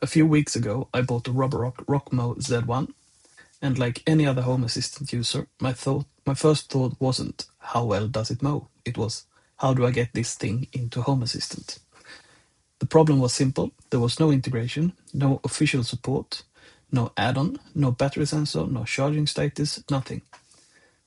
A few weeks ago, I bought a Roborock RockMow Z1, and like any other Home Assistant user, my first thought wasn't how well does it mow. It was how do I get this thing into Home Assistant. The problem was simple. There was no integration, no official support, no add-on, no battery sensor, no charging status, nothing.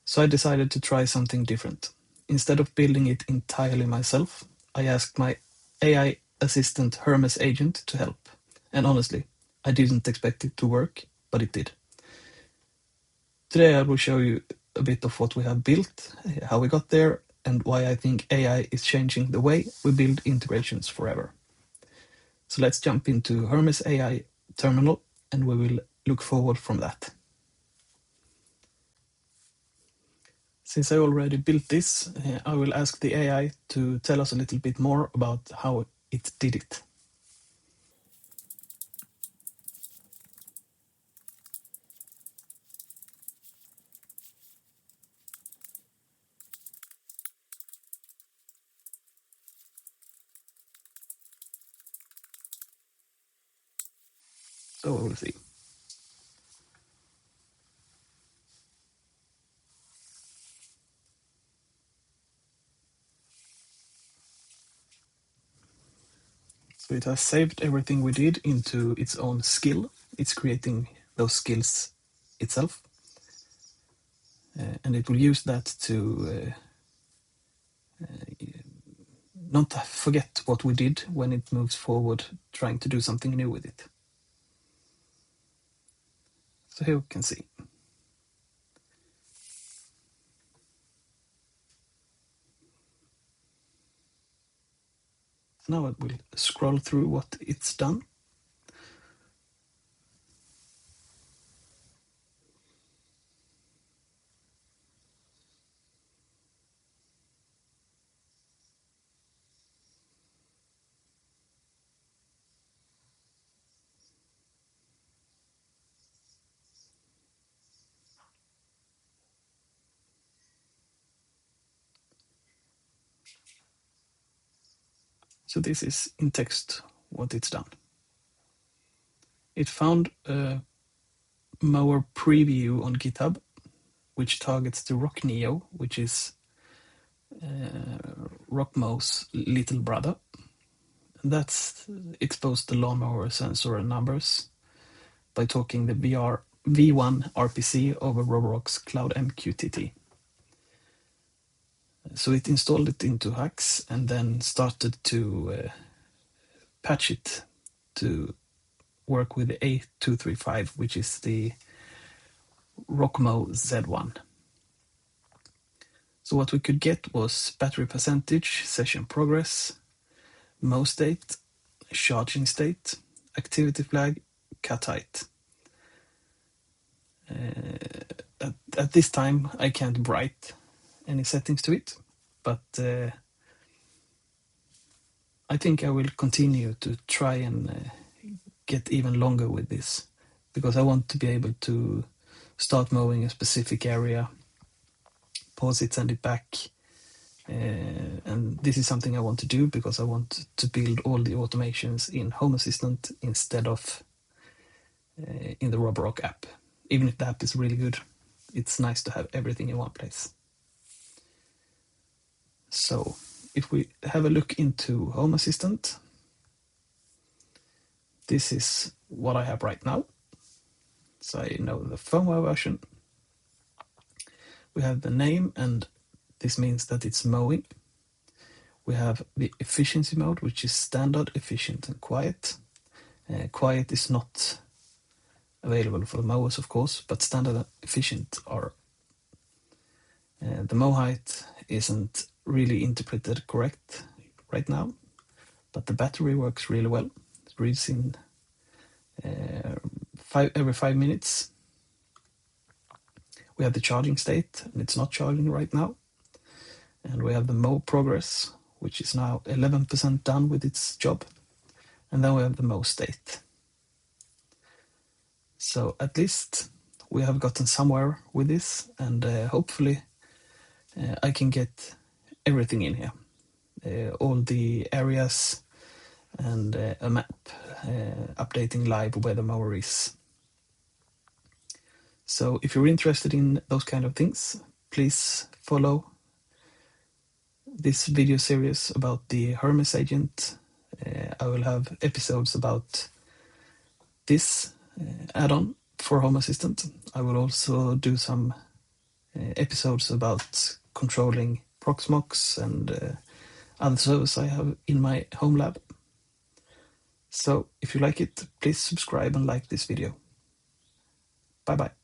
So I decided to try something different. Instead of building it entirely myself, I asked my AI assistant Hermes Agent to help. And honestly, I didn't expect it to work, but it did. Today I will show you a bit of what we have built, how we got there, and why I think AI is changing the way we build integrations forever. So let's jump into Hermes AI terminal, and we will look forward from that. Since I already built this, I will ask the AI to tell us a little bit more about how it did it. So we will see. So it has saved everything we did into its own skill. It's creating those skills itself. And it will use that to not forget what we did when it moves forward, trying to do something new with it. So here we can see. Now I will scroll through what it's done. So this is in text what it's done. It found a Mower preview on GitHub, which targets the Rock Neo, which is RockMow's little brother. That's exposed the lawnmower sensor and numbers by talking the V1 RPC over Roborock's Cloud MQTT. So it installed it into Hacks and then started to patch it to work with the A235, which is the RockMow Z1. So what we could get was battery percentage, session progress, mow state, charging state, activity flag, cut height. At this time, I can't write any settings to it, but I think I will continue to try and get even longer with this, because I want to be able to start mowing a specific area, pause it, send it back. And this is something I want to do because I want to build all the automations in Home Assistant instead of in the Roborock app. Even if the app is really good, it's nice to have everything in one place. So if we have a look into Home Assistant, this is what I have right now. So I know the firmware version. We have the name, and this means that it's mowing. We have the efficiency mode, which is standard, efficient, and quiet. Quiet is not available for the mowers, of course, but standard and efficient are. The mow height isn't really interpreted correct right now, but the battery works really well. It reads in every 5 minutes. We have the charging state, and it's not charging right now. And we have the mow progress, which is now 11% done with its job. And then we have the mow state. So at least we have gotten somewhere with this, and hopefully I can get everything in here. All the areas and a map updating live where the mower is. So if you're interested in those kind of things, please follow this video series about the Hermes Agent. I will have episodes about this add-on for Home Assistant. I will also do some episodes about controlling Proxmox and other services I have in my Homelab. So if you like it, please subscribe and like this video. Bye bye.